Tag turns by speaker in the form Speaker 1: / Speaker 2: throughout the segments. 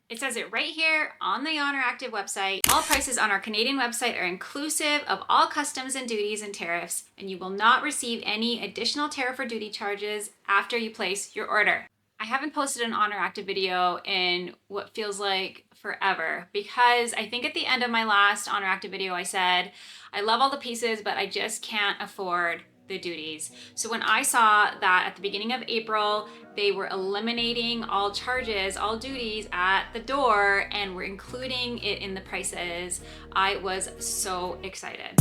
Speaker 1: It says it right here on the Oner Active website. All prices on our Canadian website are inclusive of all customs and duties and tariffs, and you will not receive any additional tariff or duty charges after you place your order. I haven't posted an Oner Active video in what feels like forever because I think at the end of my last Oner Active video I said, I love all the pieces, but I just can't afford the duties. So when I saw that at the beginning of April, they were eliminating all charges, all duties at the door, and were including it in the prices, I was so excited.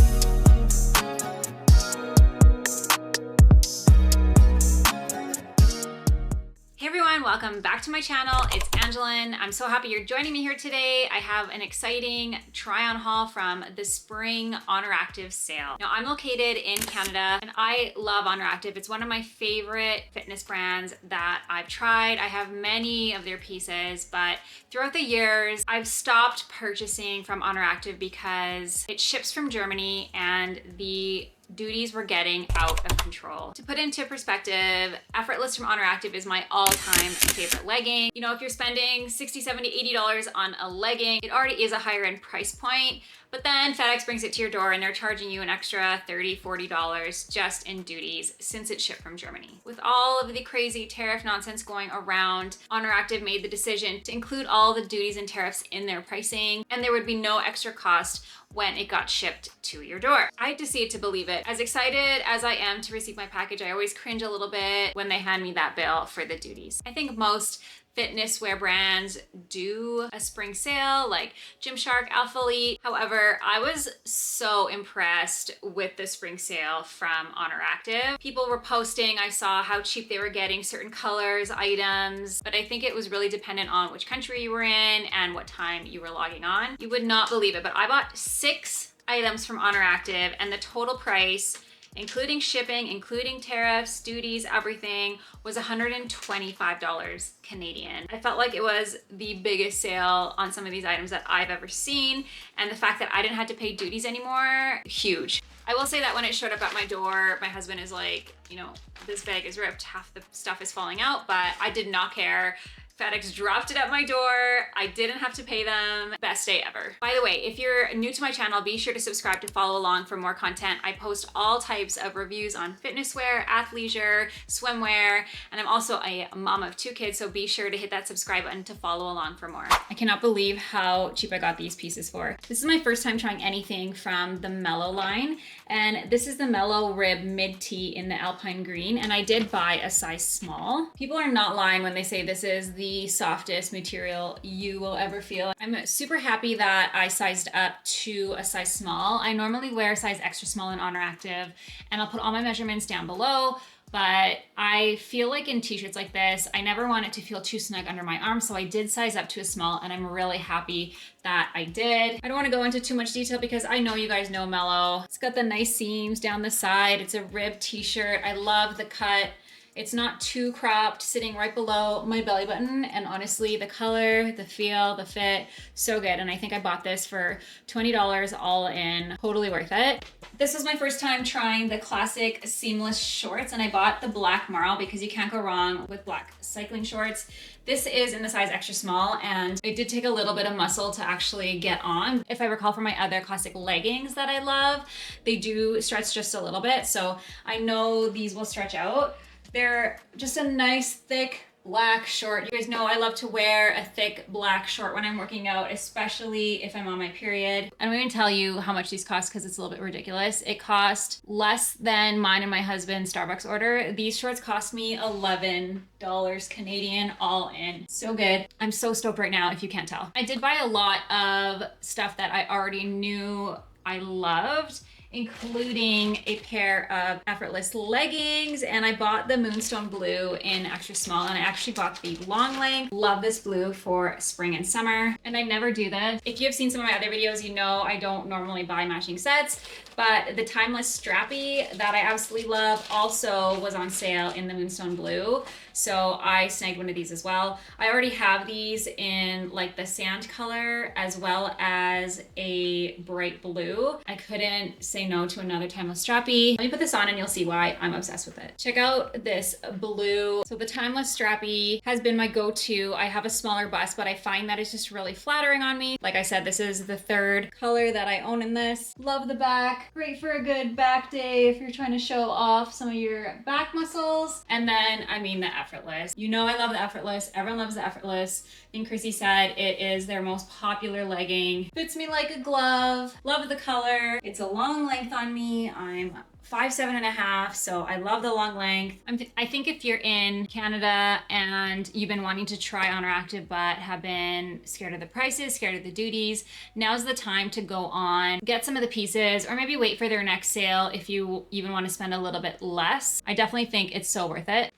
Speaker 1: Hey everyone, welcome back to my channel. It's Angeline. I'm so happy you're joining me here today. I have an exciting try-on haul from the spring Oner Active sale. Now I'm located in Canada and I love Oner Active. It's one of my favorite fitness brands that I've tried. I have many of their pieces, but throughout the years, I've stopped purchasing from Oner Active because it ships from Germany and the duties were getting out of control. To put into perspective, Effortless from Oner Active is my all-time favorite legging. You know, if you're spending $60, $70, $80 on a legging, it already is a higher end price point, but then FedEx brings it to your door and they're charging you an extra $30, $40 just in duties since it's shipped from Germany. With all of the crazy tariff nonsense going around, Oner Active made the decision to include all the duties and tariffs in their pricing, and there would be no extra cost when it got shipped to your door. I had to see it to believe it. As excited as I am to receive my package, I always cringe a little bit when they hand me that bill for the duties. I think most fitness wear brands do a spring sale like Gymshark, Alpha Elite. However, I was so impressed with the spring sale from Oner Active. People were posting, I saw how cheap they were getting certain colors, items, but I think it was really dependent on which country you were in and what time you were logging on. You would not believe it, but I bought 6 items from Oner Active and the total price, including shipping, including tariffs, duties, everything, was $125 Canadian. I felt like it was the biggest sale on some of these items that I've ever seen, and the fact that I didn't have to pay duties anymore, huge. I will say that when it showed up at my door, my husband is like, you know, this bag is ripped, half the stuff is falling out, but I did not care. FedEx dropped it at my door. I didn't have to pay them. Best day ever. By the way, if you're new to my channel, be sure to subscribe to follow along for more content. I post all types of reviews on fitness wear, athleisure, swimwear, and I'm also a mom of 2 kids, so be sure to hit that subscribe button to follow along for more. I cannot believe how cheap I got these pieces for. This is my first time trying anything from the Mellow line, and this is the Mellow Rib Mid-Tee in the Alpine Green, and I did buy a size small. People are not lying when they say this is the softest material you will ever feel. I'm super happy that I sized up to a size small. I normally wear a size extra small in Oner Active, and I'll put all my measurements down below, but I feel like in t-shirts like this, I never want it to feel too snug under my arm, so I did size up to a small, and I'm really happy that I did. I don't want to go into too much detail because I know you guys know Mellow. It's got the nice seams down the side. It's a ribbed t-shirt. I love the cut. It's not too cropped, sitting right below my belly button, and honestly, the color, the feel, the fit, so good. And I think I bought this for $20 all in, totally worth it. This was my first time trying the classic seamless shorts, and I bought the black marl because you can't go wrong with black cycling shorts. This is in the size extra small, and it did take a little bit of muscle to actually get on. If I recall from my other classic leggings that I love, they do stretch just a little bit, so I know these will stretch out. They're just a nice thick black short. You guys know I love to wear a thick black short when I'm working out, especially if I'm on my period. I don't even tell you how much these cost because it's a little bit ridiculous. It cost less than mine and my husband's Starbucks order. These shorts cost me $11 Canadian all in. So good. I'm so stoked right now if you can't tell. I did buy a lot of stuff that I already knew I loved, including a pair of Effortless leggings, and I bought the Moonstone Blue in extra small, and I actually bought the long leg. Love this blue for spring and summer, and I never do this. If you have seen some of my other videos, you know I don't normally buy matching sets, but the Timeless Strappy that I absolutely love also was on sale in the Moonstone Blue. So I snagged one of these as well. I already have these in like the sand color as well as a bright blue. I couldn't say no to another timeless strappy. Let me put this on and you'll see why I'm obsessed with it. Check out this blue. So the timeless strappy has been my go-to. I have a smaller bust, but I find that it's just really flattering on me. Like I said, this is the third color that I own in this. Love the back. Great for a good back day if you're trying to show off some of your back muscles. And then, I mean, the effortless. You know I love the effortless. Everyone loves the effortless. I think Chrissy said it is their most popular legging. Fits me like a glove. Love the color. It's a long length on me. I'm 5'7.5", so I love the long length. I think if you're in Canada and you've been wanting to try Oner Active but have been scared of the prices, scared of the duties, now's the time to go on, get some of the pieces, or maybe wait for their next sale if you even want to spend a little bit less. I definitely think it's so worth it.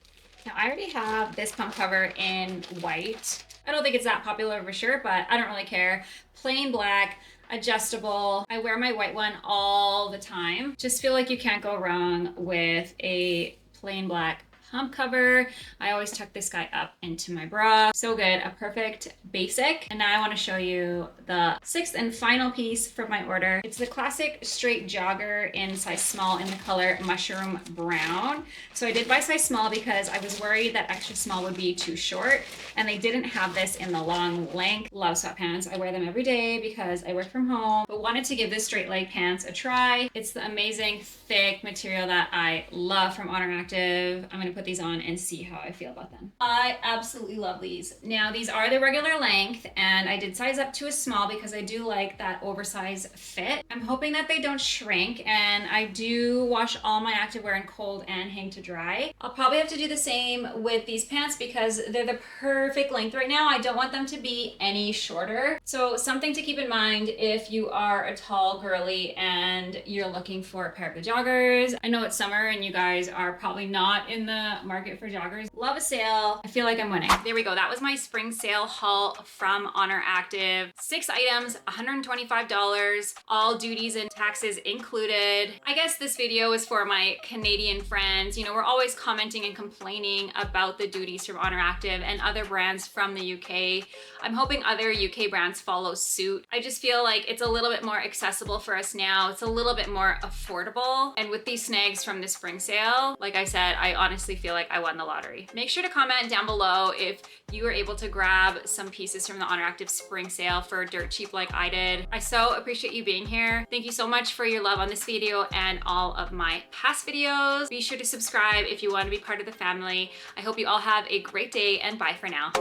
Speaker 1: Now I already have this pump cover in white. I don't think it's that popular of a shirt, but I don't really care. Plain black, adjustable. I wear my white one all the time. Just feel like you can't go wrong with a plain black pump cover. I always tuck this guy up into my bra. So good, a perfect basic. And now I want to show you the sixth and final piece from my order. It's the classic straight jogger in size small in the color mushroom brown. So I did buy size small because I was worried that extra small would be too short, and they didn't have this in the long length. Love sweatpants. I wear them every day because I work from home, but wanted to give this straight leg pants a try. It's the amazing thick material that I love from Oner Active. I'm gonna put these on and see how I feel about them. I absolutely love these. Now these are the regular length, and I did size up to a small because I do like that oversized fit. I'm hoping that they don't shrink, and I do wash all my activewear in cold and hang to dry. I'll probably have to do the same with these pants because they're the perfect length right now. I don't want them to be any shorter. So something to keep in mind if you are a tall girly and you're looking for a pair of joggers. I know it's summer and you guys are probably not in the market for joggers. Love a sale. I feel like I'm winning. There we go. That was my spring sale haul from Oner Active. 6 items, $125, all duties and taxes included. I guess this video is for my Canadian friends. You know, we're always commenting and complaining about the duties from Oner Active and other brands from the UK. I'm hoping other UK brands follow suit. I just feel like it's a little bit more accessible for us now. It's a little bit more affordable. And with these snags from the spring sale, like I said, I honestly feel like I won the lottery. Make sure to comment down below if you were able to grab some pieces from the Oner Active spring sale for dirt cheap like I did. I so appreciate you being here. Thank you so much for your love on this video and all of my past videos. Be sure to subscribe if you want to be part of the family. I hope you all have a great day, and bye for now.